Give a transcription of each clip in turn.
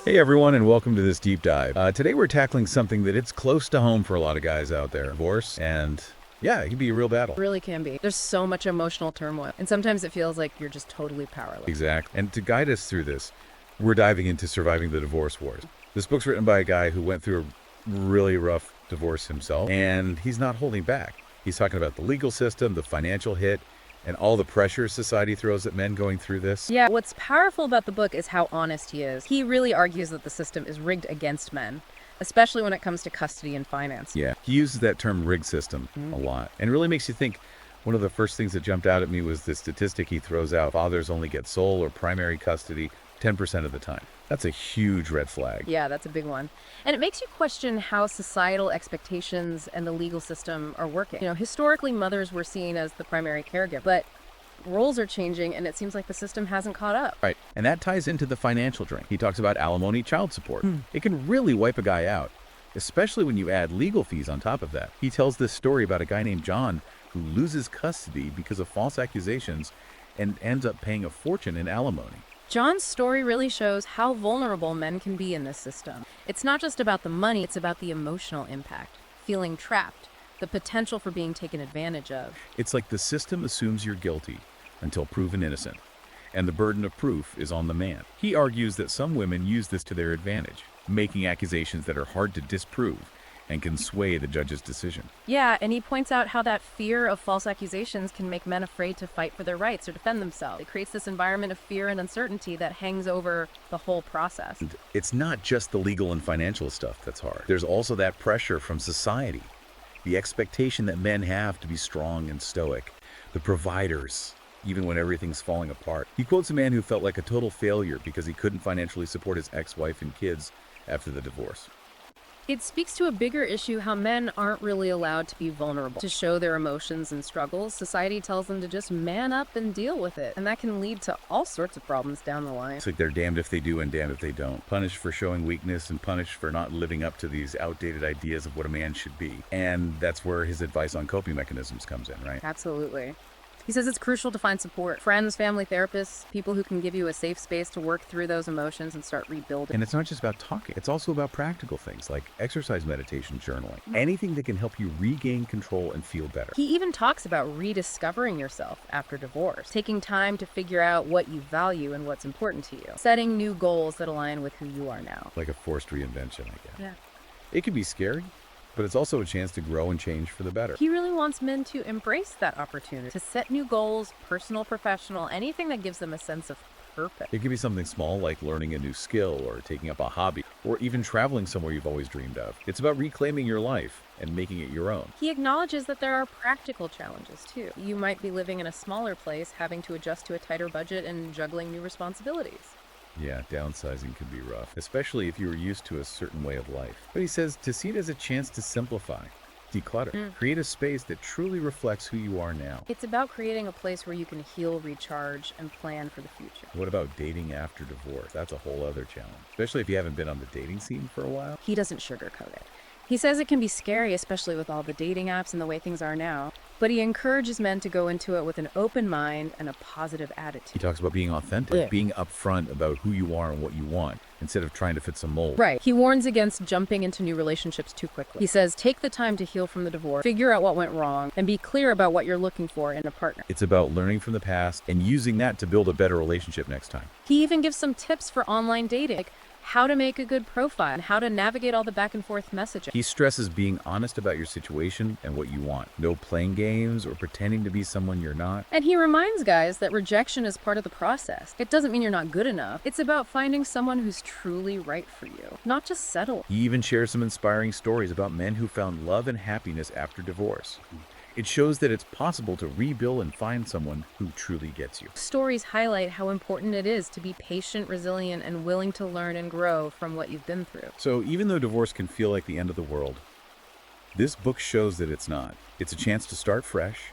Hey everyone, and welcome to this deep dive. Today we're tackling something that it's close to home for a lot of guys out there. Divorce, and yeah, it can be a real battle. It really can be. There's so much emotional turmoil, and sometimes it feels like you're just totally powerless. Exactly. And to guide us through this, we're diving into surviving the divorce wars. This book's written by a guy who went through a really rough divorce himself, and he's not holding back. He's talking about the legal system, the financial hit, and all the pressure society throws at men going through this. Yeah, what's powerful about the book is how honest he is. He really argues that the system is rigged against men, especially when it comes to custody and finance. Yeah, he uses that term rig system a lot, and really makes you think. One of the first things that jumped out at me was the statistic he throws out. Fathers only get sole or primary custody 10% of the time. That's a huge red flag. Yeah, that's a big one. And it makes you question how societal expectations and the legal system are working. Historically, mothers were seen as the primary caregiver, but roles are changing, and it seems like the system hasn't caught up. Right, and that ties into the financial drain. He talks about alimony, child support. It can really wipe a guy out, especially when you add legal fees on top of that. He tells this story about a guy named John who loses custody because of false accusations and ends up paying a fortune in alimony. John's story really shows how vulnerable men can be in this system. It's not just about the money, it's about the emotional impact, feeling trapped, the potential for being taken advantage of. It's like the system assumes you're guilty until proven innocent, and the burden of proof is on the man. He argues that some women use this to their advantage, making accusations that are hard to disprove and can sway the judge's decision. Yeah, and he points out how that fear of false accusations can make men afraid to fight for their rights or defend themselves. It creates this environment of fear and uncertainty that hangs over the whole process. And it's not just the legal and financial stuff that's hard. There's also that pressure from society, the expectation that men have to be strong and stoic, the providers, even when everything's falling apart. He quotes a man who felt like a total failure because he couldn't financially support his ex-wife and kids after the divorce. It speaks to a bigger issue how men aren't really allowed to be vulnerable, to show their emotions and struggles. Society tells them to just man up and deal with it, and that can lead to all sorts of problems down the line. It's like they're damned if they do and damned if they don't. Punished for showing weakness and punished for not living up to these outdated ideas of what a man should be. And that's where his advice on coping mechanisms comes in, right? Absolutely. He says it's crucial to find support. Friends, family, therapists, people who can give you a safe space to work through those emotions and start rebuilding. And it's not just about talking. It's also about practical things like exercise, meditation, journaling. Anything that can help you regain control and feel better. He even talks about rediscovering yourself after divorce, taking time to figure out what you value and what's important to you, setting new goals that align with who you are now. Like a forced reinvention, I guess. Yeah. It can be scary, but it's also a chance to grow and change for the better. He really wants men to embrace that opportunity, to set new goals, personal, professional, anything that gives them a sense of purpose. It could be something small like learning a new skill or taking up a hobby or even traveling somewhere you've always dreamed of. It's about reclaiming your life and making it your own. He acknowledges that there are practical challenges too. You might be living in a smaller place, having to adjust to a tighter budget and juggling new responsibilities. Yeah, downsizing can be rough, especially if you were used to a certain way of life. But he says to see it as a chance to simplify, declutter, create a space that truly reflects who you are now. It's about creating a place where you can heal, recharge, and plan for the future. What about dating after divorce? That's a whole other challenge, especially if you haven't been on the dating scene for a while. He doesn't sugarcoat it. He says it can be scary, especially with all the dating apps and the way things are now, but he encourages men to go into it with an open mind and a positive He attitude. talks about being authentic, being upfront about who you are and what you want, instead of trying to fit some mold. Right. He warns against jumping into new relationships too quickly. He says take the time to heal from the divorce, figure out what went wrong, and be clear about what you're looking for in a partner. It's about learning from the past and using that to build a better relationship next time. He even gives some tips for online dating, like how to make a good profile and how to navigate all the back and forth messaging. He stresses being honest about your situation and what you want. No playing games or pretending to be someone you're not. And he reminds guys that rejection is part of the process. It doesn't mean you're not good enough. It's about finding someone who's truly right for you, not just settle. He even shares some inspiring stories about men who found love and happiness after divorce. It shows that it's possible to rebuild and find someone who truly gets you. Stories highlight how important it is to be patient, resilient, and willing to learn and grow from what you've been through. So even though divorce can feel like the end of the world, this book shows that it's not. It's a chance to start fresh,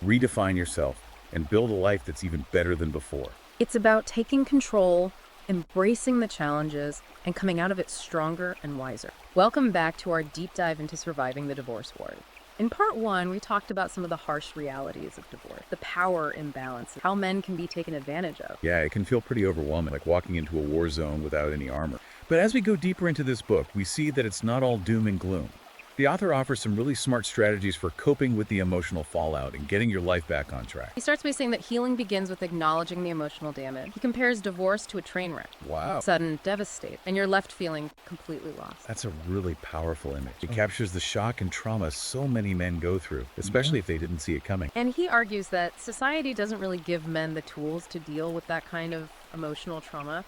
redefine yourself, and build a life that's even better than before. It's about taking control, embracing the challenges, and coming out of it stronger and wiser. Welcome back to our deep dive into surviving the divorce wars. In part one, we talked about some of the harsh realities of divorce, the power imbalance, how men can be taken advantage of. Yeah, it can feel pretty overwhelming, like walking into a war zone without any armor. But as we go deeper into this book, we see that it's not all doom and gloom. The author offers some really smart strategies for coping with the emotional fallout and getting your life back on track. He starts by saying that healing begins with acknowledging the emotional damage. He compares divorce to a train wreck. Wow. Sudden, devastating, and you're left feeling completely lost. That's a really powerful image. It captures the shock and trauma so many men go through, especially if they didn't see it coming. And he argues that society doesn't really give men the tools to deal with that kind of emotional trauma.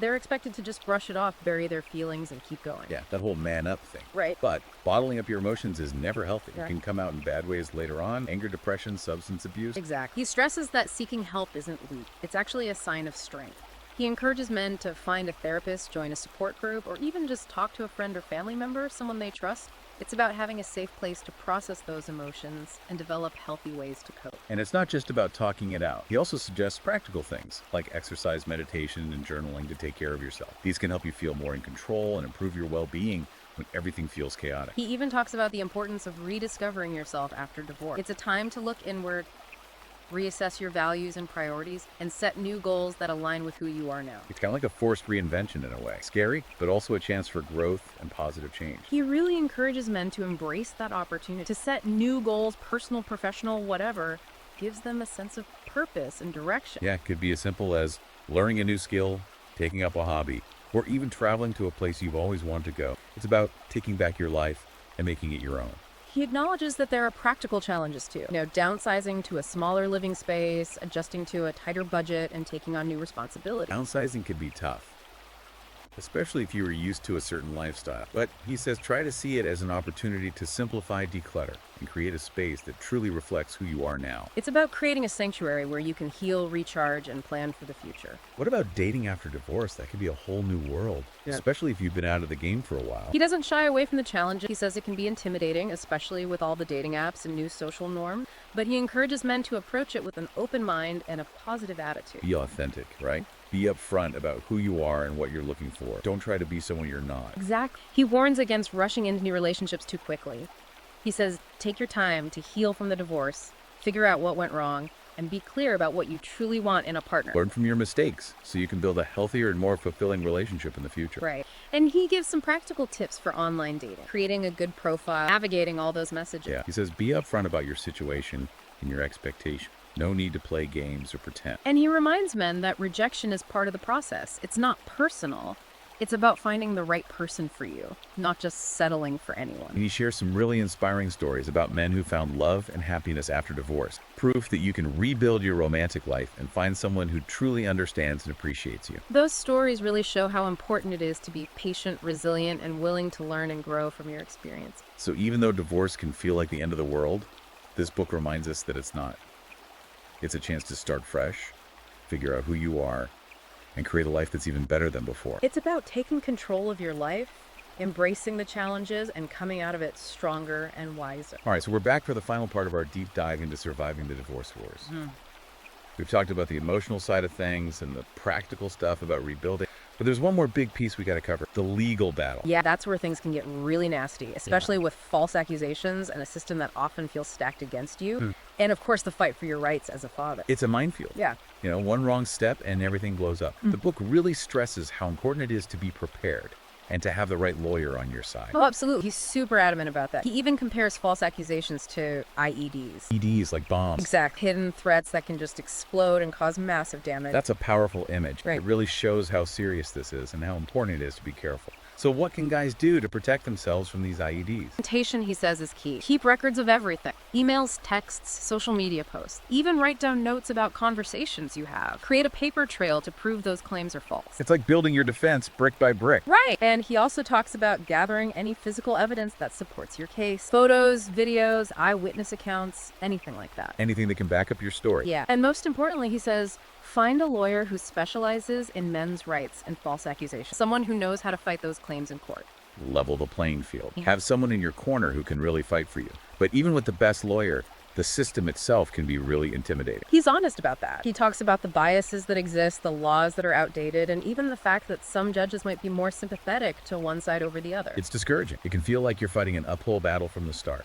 They're expected to just brush it off, bury their feelings, and keep going. Yeah, that whole man up thing. Right. But bottling up your emotions is never healthy. Right. It can come out in bad ways later on: anger, depression, substance abuse. Exactly. He stresses that seeking help isn't weak. It's actually a sign of strength. He encourages men to find a therapist, join a support group, or even just talk to a friend or family member, someone they trust. It's about having a safe place to process those emotions and develop healthy ways to cope. And it's not just about talking it out. He also suggests practical things like exercise, meditation, and journaling to take care of yourself. These can help you feel more in control and improve your well-being when everything feels chaotic. He even talks about the importance of rediscovering yourself after divorce. It's a time to look inward, reassess your values and priorities, and set new goals that align with who you are now. It's kind of like a forced reinvention in a way. Scary, but also a chance for growth and positive change. He really encourages men to embrace that opportunity, to set new goals, personal, professional, whatever, gives them a sense of purpose and direction. Yeah, it could be as simple as learning a new skill, taking up a hobby, or even traveling to a place you've always wanted to go. It's about taking back your life and making it your own. He acknowledges that there are practical challenges too. Downsizing to a smaller living space, adjusting to a tighter budget, and taking on new responsibilities. Downsizing can be tough, especially if you were used to a certain lifestyle. But he says try to see it as an opportunity to simplify, declutter, and create a space that truly reflects who you are now. It's about creating a sanctuary where you can heal, recharge, and plan for the future. What about dating after divorce? That could be a whole new world, especially if you've been out of the game for a while. He doesn't shy away from the challenge. He says it can be intimidating, especially with all the dating apps and new social norms, but he encourages men to approach it with an open mind and a positive attitude. Be authentic, right? Be upfront about who you are and what you're looking for. Don't try to be someone you're not. Exactly. He warns against rushing into new relationships too quickly. He says, take your time to heal from the divorce, figure out what went wrong, and be clear about what you truly want in a partner. Learn from your mistakes so you can build a healthier and more fulfilling relationship in the future. Right. And he gives some practical tips for online dating, creating a good profile, navigating all those messages. Yeah. He says be upfront about your situation and your expectation. No need to play games or pretend. And he reminds men that rejection is part of the process. It's not personal. It's about finding the right person for you, not just settling for anyone. And he shares some really inspiring stories about men who found love and happiness after divorce. Proof that you can rebuild your romantic life and find someone who truly understands and appreciates you. Those stories really show how important it is to be patient, resilient, and willing to learn and grow from your experience. So even though divorce can feel like the end of the world, this book reminds us that it's not. It's a chance to start fresh, figure out who you are, and create a life that's even better than before. It's about taking control of your life, embracing the challenges, and coming out of it stronger and wiser. All right, so we're back for the final part of our deep dive into surviving the divorce wars. We've talked about the emotional side of things and the practical stuff about rebuilding. But there's one more big piece we got to cover, the legal battle. Yeah, that's where things can get really nasty, especially with false accusations and a system that often feels stacked against you. And of course, the fight for your rights as a father. It's a minefield. Yeah. One wrong step and everything blows up. The book really stresses how important it is to be prepared and to have the right lawyer on your side. Oh, absolutely. He's super adamant about that. He even compares false accusations to IEDs. EDs like bombs. Exact. Hidden threats that can just explode and cause massive damage. That's a powerful image. Right. It really shows how serious this is and how important it is to be careful. So what can guys do to protect themselves from these IEDs? Documentation, he says, is key. Keep records of everything. Emails, texts, social media posts. Even write down notes about conversations you have. Create a paper trail to prove those claims are false. It's like building your defense brick by brick. Right. And he also talks about gathering any physical evidence that supports your case. Photos, videos, eyewitness accounts, anything like that. Anything that can back up your story. Yeah. And most importantly, he says, find a lawyer who specializes in men's rights and false accusations. Someone who knows how to fight those claims in court. Level the playing field. Yeah. Have someone in your corner who can really fight for you. But even with the best lawyer, the system itself can be really intimidating. He's honest about that. He talks about the biases that exist, the laws that are outdated, and even the fact that some judges might be more sympathetic to one side over the other. It's discouraging. It can feel like you're fighting an uphill battle from the start.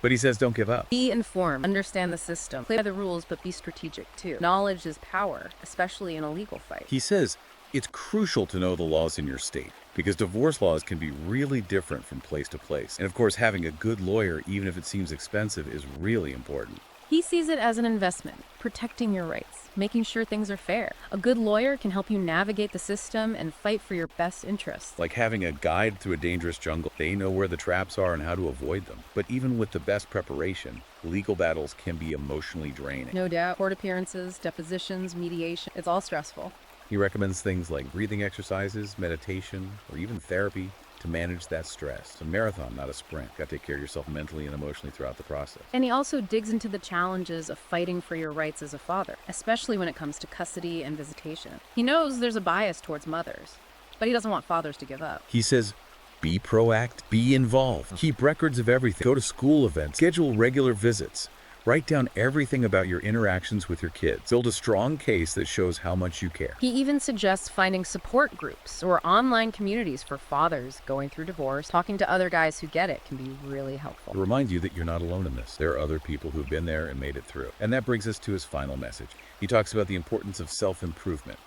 But he says don't give up. Be informed, understand the system, play by the rules, but be strategic too. Knowledge is power, especially in a legal fight. He says it's crucial to know the laws in your state because divorce laws can be really different from place to place. And of course, having a good lawyer, even if it seems expensive, is really important. He sees it as an investment, protecting your rights, making sure things are fair. A good lawyer can help you navigate the system and fight for your best interests. Like having a guide through a dangerous jungle. They know where the traps are and how to avoid them. But even with the best preparation, legal battles can be emotionally draining. No doubt. Court appearances, depositions, mediation, it's all stressful. He recommends things like breathing exercises, meditation, or even therapy to manage that stress. It's a marathon, not a sprint. Got to take care of yourself mentally and emotionally throughout the process. And he also digs into the challenges of fighting for your rights as a father, especially when it comes to custody and visitation. He knows there's a bias towards mothers, but he doesn't want fathers to give up. He says, be proactive, be involved, keep records of everything, go to school events, schedule regular visits. Write down everything about your interactions with your kids. Build a strong case that shows how much you care. He even suggests finding support groups or online communities for fathers going through divorce. Talking to other guys who get it can be really helpful. To remind you that you're not alone in this. There are other people who've been there and made it through. And that brings us to his final message. He talks about the importance of self-improvement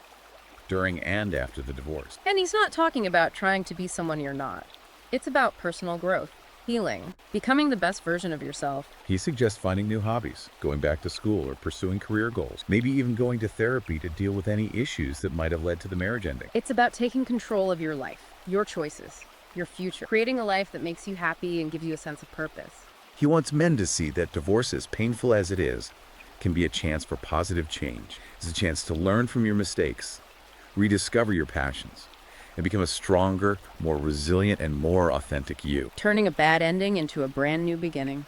during and after the divorce. And he's not talking about trying to be someone you're not. It's about personal growth, healing, becoming the best version of yourself. He suggests finding new hobbies, going back to school or pursuing career goals, maybe even going to therapy to deal with any issues that might have led to the marriage ending. It's about taking control of your life, your choices, your future, creating a life that makes you happy and gives you a sense of purpose. He wants men to see that divorce, as painful as it is, can be a chance for positive change. It's a chance to learn from your mistakes, rediscover your passions, and become a stronger, more resilient, and more authentic you. Turning a bad ending into a brand new beginning.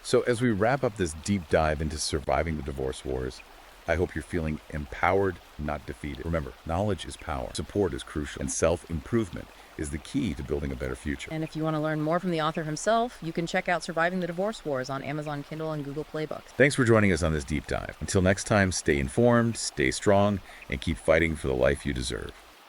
So as we wrap up this deep dive into surviving the divorce wars, I hope you're feeling empowered, not defeated. Remember, knowledge is power, support is crucial, and self-improvement is the key to building a better future. And if you want to learn more from the author himself, you can check out Surviving the Divorce Wars on Amazon Kindle and Google Play Books. Thanks for joining us on this deep dive. Until next time, stay informed, stay strong, and keep fighting for the life you deserve.